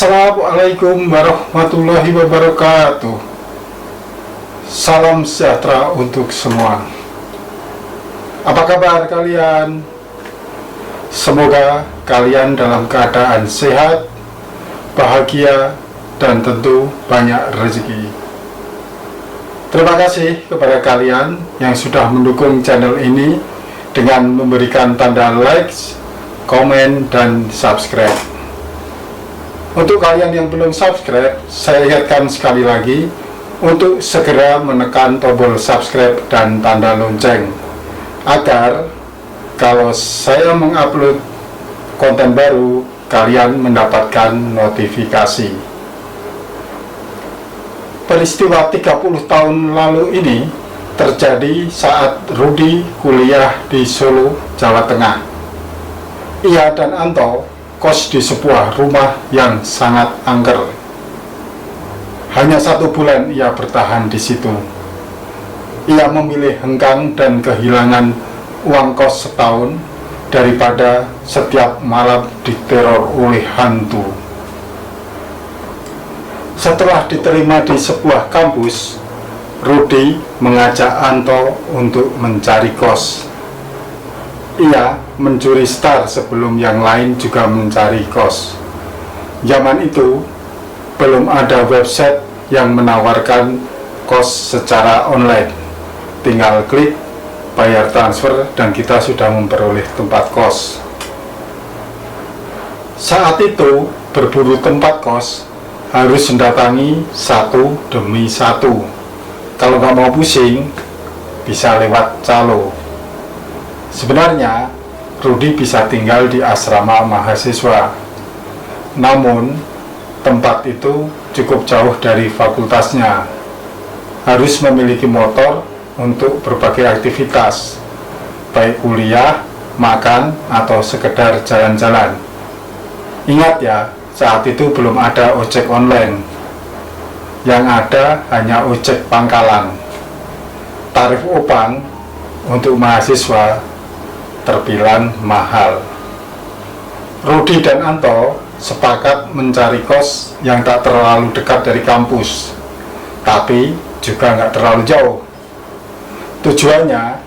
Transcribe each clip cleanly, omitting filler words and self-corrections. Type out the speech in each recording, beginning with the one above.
Assalamualaikum warahmatullahi wabarakatuh. Salam sejahtera untuk semua. Apa kabar kalian? Semoga kalian dalam keadaan sehat, bahagia, dan tentu banyak rezeki. Terima kasih kepada kalian yang sudah mendukung channel ini dengan memberikan tanda like, komen, dan subscribe. Untuk kalian yang belum subscribe, saya ingatkan sekali lagi untuk segera menekan tombol subscribe dan tanda lonceng, agar kalau saya mengupload konten baru, kalian mendapatkan notifikasi. Peristiwa 30 tahun lalu ini terjadi saat Rudi kuliah di Solo, Jawa Tengah. Ia dan Anto kos di sebuah rumah yang sangat angker. Hanya 1 bulan ia bertahan di situ. Ia memilih hengkang dan kehilangan uang kos setahun daripada setiap malam diteror oleh hantu. Setelah diterima di sebuah kampus, Rudi mengajak Anto untuk mencari kos. Ia mencuri star sebelum yang lain juga mencari kos. Zaman itu belum ada website yang menawarkan kos secara online. Tinggal klik, bayar transfer, dan kita sudah memperoleh tempat kos. Saat itu berburu tempat kos harus mendatangi satu demi satu. Kalau nggak mau pusing, bisa lewat calo. Sebenarnya Rudi bisa tinggal di asrama mahasiswa, namun tempat itu cukup jauh dari fakultasnya. Harus memiliki motor untuk berbagai aktivitas, baik kuliah, makan, atau sekedar jalan-jalan. Ingat ya, saat itu belum ada ojek online. Yang ada hanya ojek pangkalan. Tarif opang untuk mahasiswa terbilang mahal. Rudi dan Anto sepakat mencari kos yang tak terlalu dekat dari kampus, tapi juga nggak terlalu jauh. Tujuannya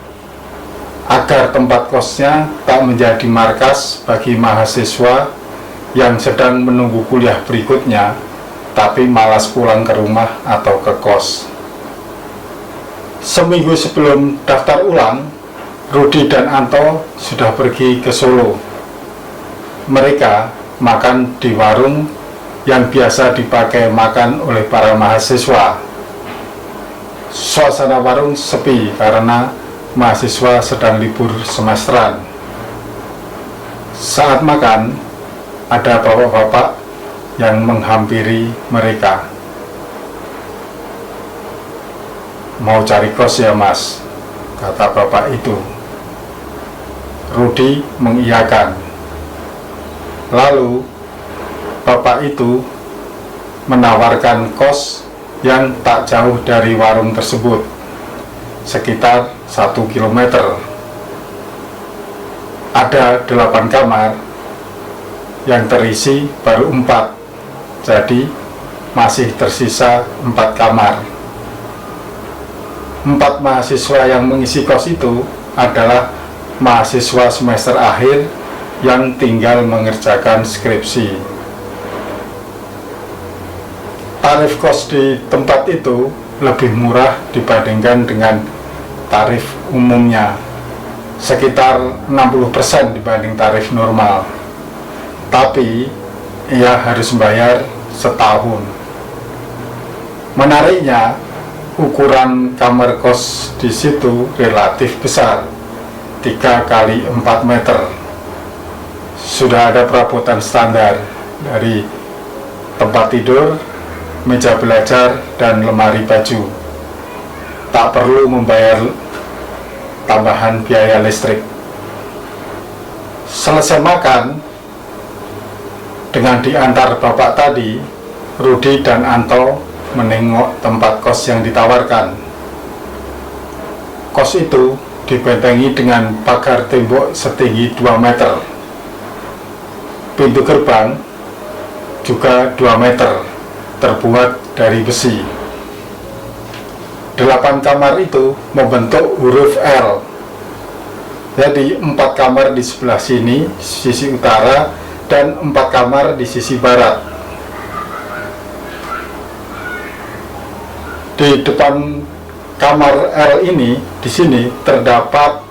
agar tempat kosnya tak menjadi markas bagi mahasiswa yang sedang menunggu kuliah berikutnya, tapi malas pulang ke rumah atau ke kos. Seminggu sebelum daftar ulang, Rudi dan Anto sudah pergi ke Solo. Mereka makan di warung yang biasa dipakai makan oleh para mahasiswa. Suasana warung sepi karena mahasiswa sedang libur semesteran. Saat makan, ada bapak-bapak yang menghampiri mereka. "Mau cari kos ya mas?" kata bapak itu. Rudi mengiyakan. Lalu bapak itu menawarkan kos yang tak jauh dari warung tersebut, sekitar 1 kilometer. Ada 8 kamar, yang terisi baru 4, jadi masih tersisa 4 kamar. 4 mahasiswa yang mengisi kos itu adalah mahasiswa semester akhir yang tinggal mengerjakan skripsi. Tarif kos di tempat itu lebih murah dibandingkan dengan tarif umumnya, sekitar 60% dibanding tarif normal. Tapi ia harus membayar setahun. Menariknya, ukuran kamar kos di situ relatif besar, 3 kali 4 meter. Sudah ada perabotan standar dari tempat tidur, meja belajar, dan lemari baju. Tak perlu membayar tambahan biaya listrik. Selesai makan, dengan diantar bapak tadi, Rudi dan Anto menengok tempat kos yang ditawarkan. Kos itu dibentengi dengan pagar tembok setinggi 2 meter. Pintu gerbang juga 2 meter, terbuat dari besi. 8 kamar itu membentuk huruf L. Jadi 4 kamar di sebelah sini, sisi utara, dan 4 kamar di sisi barat. Di depan kamar L ini, di sini terdapat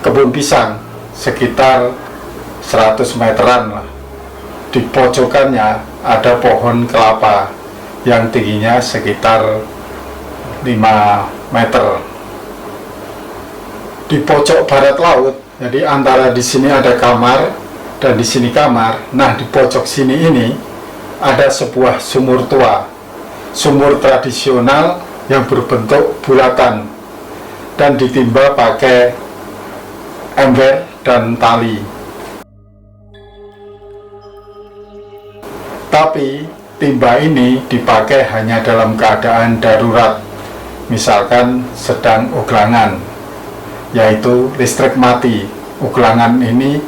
kebun pisang sekitar 100 meteran lah. Di pojokannya ada pohon kelapa yang tingginya sekitar 5 meter. Di pojok barat laut, jadi antara di sini ada kamar dan di sini kamar. Nah, di pojok sini ini ada sebuah sumur tua, sumur tradisional yang berbentuk bulatan dan ditimba pakai ember dan tali. Tapi timba ini dipakai hanya dalam keadaan darurat, misalkan sedang uglangan, yaitu listrik mati. Uglangan ini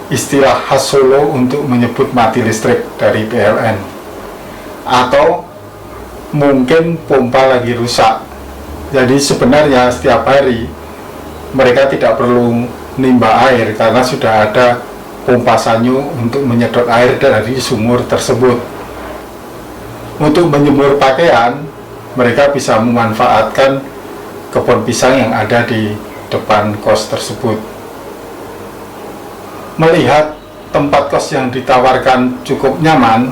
istilah khas Solo untuk menyebut mati listrik dari PLN. Atau mungkin pompa lagi rusak. Jadi sebenarnya setiap hari mereka tidak perlu nimba air karena sudah ada pompa sanyu untuk menyedot air dari sumur tersebut. Untuk menjemur pakaian, mereka bisa memanfaatkan kebun pisang yang ada di depan kos tersebut. Melihat tempat kos yang ditawarkan cukup nyaman,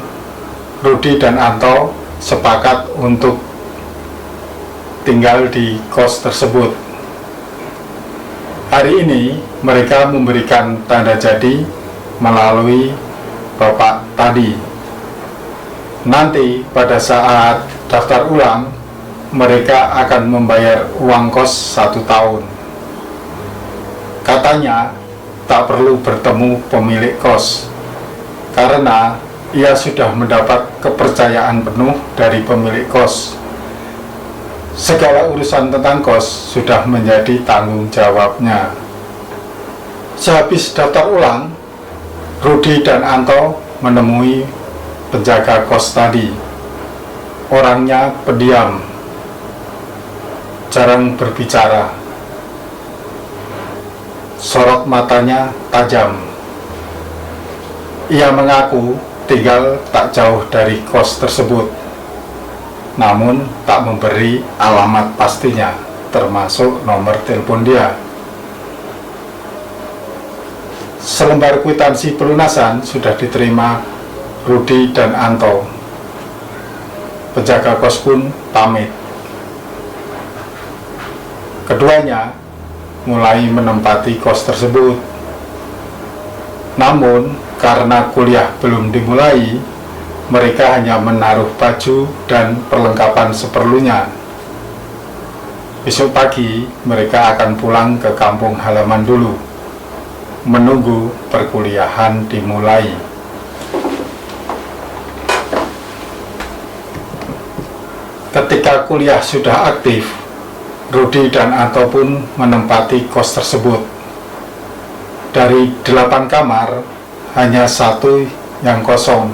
Rudi dan Anto sepakat untuk tinggal di kos tersebut. Hari ini mereka memberikan tanda jadi melalui bapak tadi. Nanti pada saat daftar ulang, mereka akan membayar uang kos 1 tahun. Katanya tak perlu bertemu pemilik kos karena ia sudah mendapat kepercayaan penuh dari pemilik kos. Segala urusan tentang kos sudah menjadi tanggung jawabnya. Sehabis daftar ulang, Rudi dan Anto menemui penjaga kos tadi. Orangnya pendiam, jarang berbicara. Sorot matanya tajam. Ia mengaku tinggal tak jauh dari kos tersebut, namun tak memberi alamat pastinya, termasuk nomor telepon dia. Selembar kwitansi pelunasan sudah diterima Rudi dan Anto. Penjaga kos pun pamit. Keduanya mulai menempati kos tersebut. Namun karena kuliah belum dimulai, mereka hanya menaruh baju dan perlengkapan seperlunya. Besok pagi mereka akan pulang ke kampung halaman dulu, menunggu perkuliahan dimulai. Ketika kuliah sudah aktif, Rudi dan Anto pun menempati kos tersebut. Dari 8 kamar, hanya 1 yang kosong.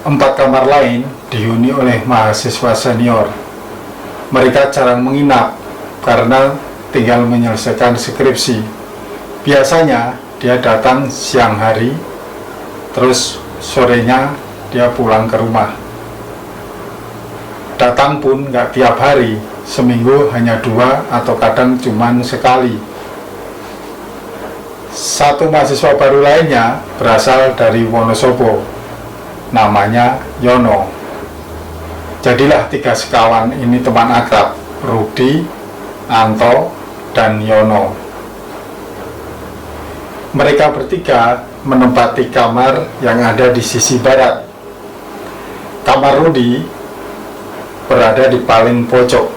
4 kamar lain dihuni oleh mahasiswa senior. Mereka jarang menginap karena tinggal menyelesaikan skripsi. Biasanya dia datang siang hari, terus sorenya dia pulang ke rumah. Datang pun nggak tiap hari, seminggu hanya 2 atau kadang cuman sekali. Satu mahasiswa baru lainnya berasal dari Wonosobo, namanya Yono. Jadilah 3 sekawan ini teman akrab, Rudi, Anto, dan Yono. Mereka bertiga menempati kamar yang ada di sisi barat. Kamar Rudi berada di paling pojok,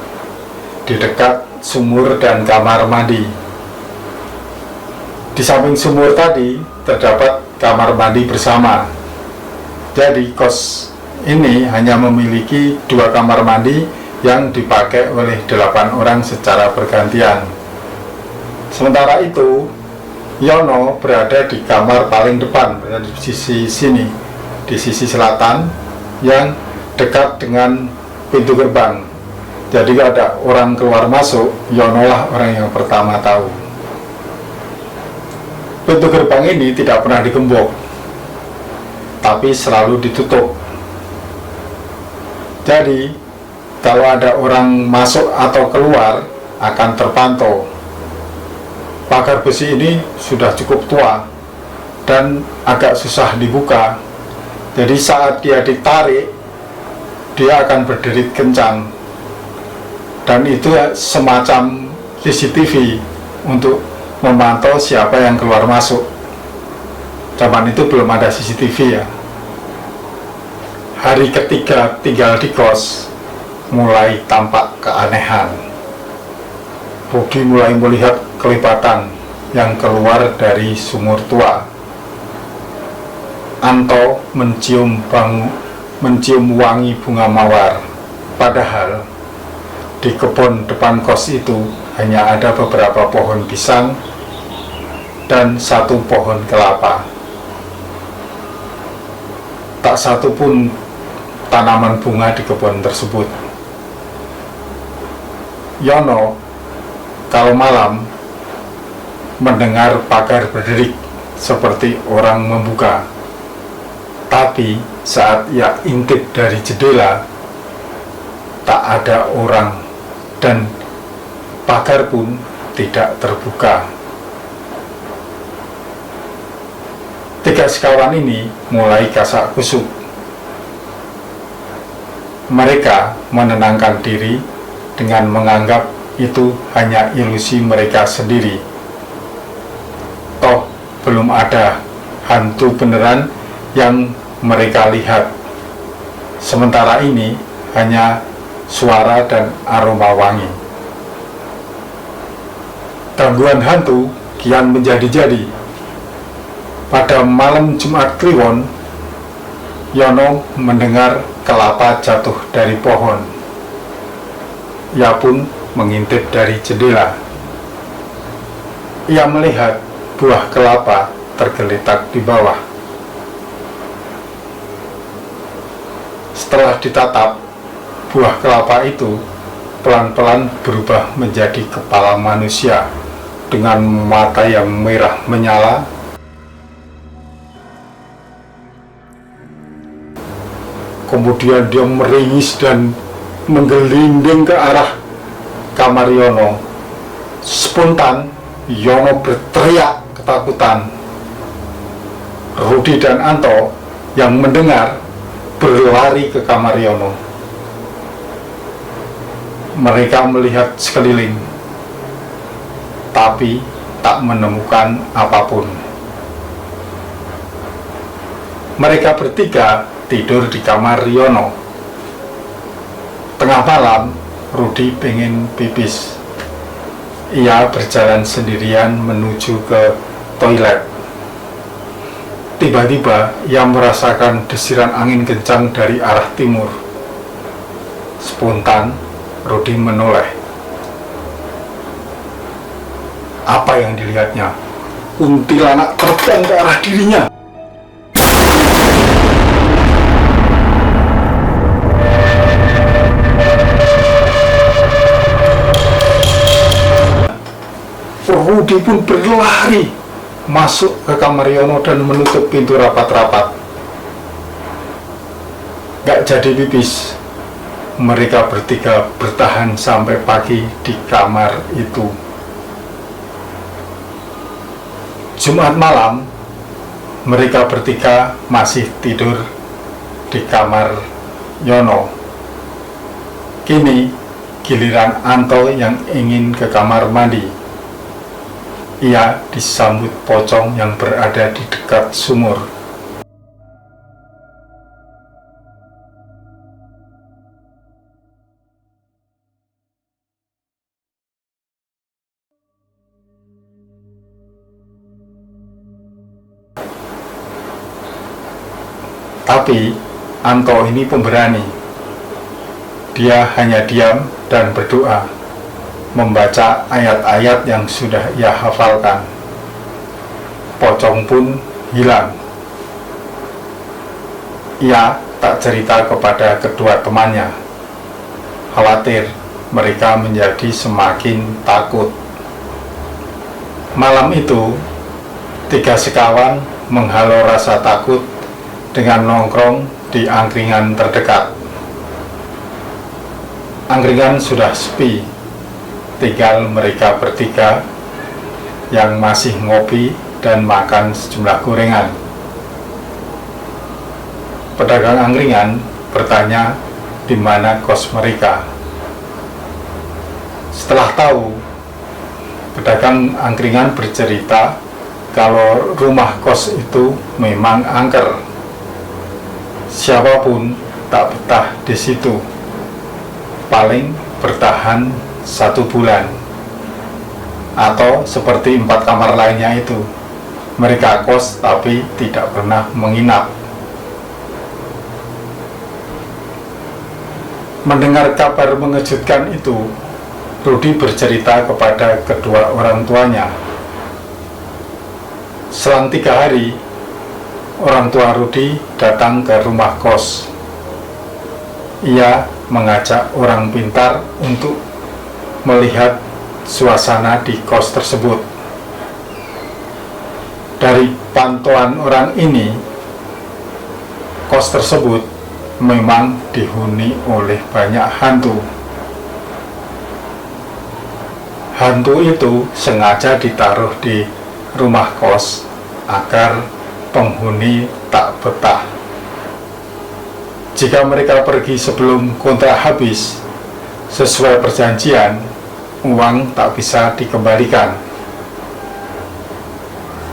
di dekat sumur dan kamar mandi. Di samping sumur tadi terdapat kamar mandi bersama. Jadi kos ini hanya memiliki 2 kamar mandi yang dipakai oleh 8 orang secara bergantian. Sementara itu, Yono berada di kamar paling depan, berada di sisi sini, di sisi selatan yang dekat dengan pintu gerbang. Jadi kalau ada orang keluar masuk, Yono lah orang yang pertama tahu. Pintu gerbang ini tidak pernah digembok, tapi selalu ditutup. Jadi kalau ada orang masuk atau keluar akan terpantau. Pagar besi ini sudah cukup tua dan agak susah dibuka. Jadi saat dia ditarik, dia akan berderit kencang. Dan itu semacam CCTV untuk memantau siapa yang keluar masuk. Zaman itu belum ada CCTV ya. Hari ketiga tinggal di kos, mulai tampak keanehan. Rudi mulai melihat kelipatan yang keluar dari sumur tua. Anto mencium wangi bunga mawar. Padahal di kebun depan kos itu hanya ada beberapa pohon pisang dan satu pohon kelapa. Tak satu pun tanaman bunga di kebun tersebut. Yono kalau malam mendengar pagar berderik seperti orang membuka. Tapi saat ia intip dari jendela, tak ada orang dan pagar pun tidak terbuka. Tiga sekawan ini mulai kasak kusuk. Mereka menenangkan diri dengan menganggap itu hanya ilusi mereka sendiri. Toh belum ada hantu beneran yang mereka lihat. Sementara ini hanya suara dan aroma wangi. Gangguan hantu kian menjadi-jadi. Pada malam Jumat Kliwon, Yono mendengar kelapa jatuh dari pohon. Ia pun mengintip dari jendela. Ia melihat buah kelapa tergeletak di bawah. Setelah ditatap, buah kelapa itu pelan-pelan berubah menjadi kepala manusia dengan mata yang merah menyala. Kemudian dia meringis dan menggelinding ke arah kamar Yono. Spontan Yono berteriak ketakutan. Rudi dan Anto yang mendengar berlari ke kamar Yono. Mereka melihat sekeliling, tapi tak menemukan apapun. Mereka bertiga tidur di kamar Yono. Tengah malam, Rudi pengen pipis. Ia berjalan sendirian menuju ke toilet. Tiba-tiba ia merasakan desiran angin kencang dari arah timur. Spontan, Rudi menoleh. Apa yang dilihatnya? Kuntilanak terbang ke arah dirinya. Rudi pun berlari masuk ke kamar Yono dan menutup pintu rapat-rapat. Gak jadi pipis. Mereka bertiga bertahan sampai pagi di kamar itu. Jumat malam, mereka bertiga masih tidur di kamar Yono. Kini giliran Anto yang ingin ke kamar mandi. Ia disambut pocong yang berada di dekat sumur. Tapi Anto ini pemberani. Dia hanya diam dan berdoa, membaca ayat-ayat yang sudah ia hafalkan. pocong pun hilang. Ia tak cerita kepada kedua temannya, khawatir mereka menjadi semakin takut. Malam itu, 3 sekawan menghalau rasa takut dengan nongkrong di angkringan terdekat. Angkringan sudah sepi, tinggal mereka bertiga yang masih ngopi dan makan sejumlah gorengan. Pedagang angkringan bertanya di mana kos mereka. Setelah tahu, pedagang angkringan bercerita kalau rumah kos itu memang angker. Siapapun tak betah di situ. Paling bertahan 1 bulan. Atau seperti 4 kamar lainnya itu, mereka kos tapi tidak pernah menginap. Mendengar kabar mengejutkan itu, Rudi bercerita kepada kedua orang tuanya. Selang 3 hari, orang tua Rudi datang ke rumah kos. Ia mengajak orang pintar untuk melihat suasana di kos tersebut. Dari pantauan orang ini, kos tersebut memang dihuni oleh banyak hantu. Hantu itu sengaja ditaruh di rumah kos agar penghuni tak betah. Jika mereka pergi sebelum kontrak habis, sesuai perjanjian, uang tak bisa dikembalikan.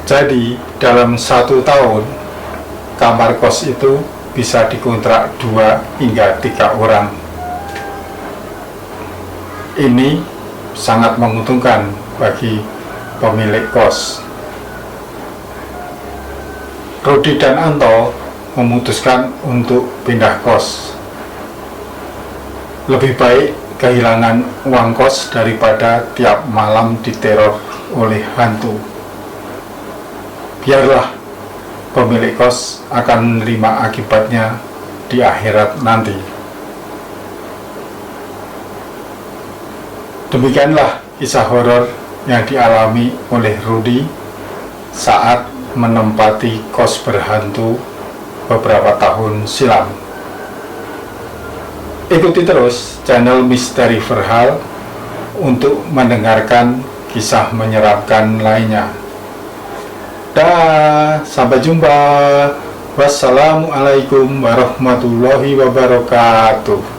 Jadi, dalam 1 tahun, kamar kos itu bisa dikontrak 2 hingga 3 orang. Ini sangat menguntungkan bagi pemilik kos. Rudi dan Anto memutuskan untuk pindah kos. Lebih baik kehilangan uang kos daripada tiap malam diteror oleh hantu. Biarlah pemilik kos akan menerima akibatnya di akhirat nanti. Demikianlah kisah horor yang dialami oleh Rudi saat menempati kos berhantu beberapa tahun silam. Ikuti terus channel Misteri Verhal untuk mendengarkan kisah menyeramkan lainnya. Sampai jumpa. Wassalamualaikum warahmatullahi wabarakatuh.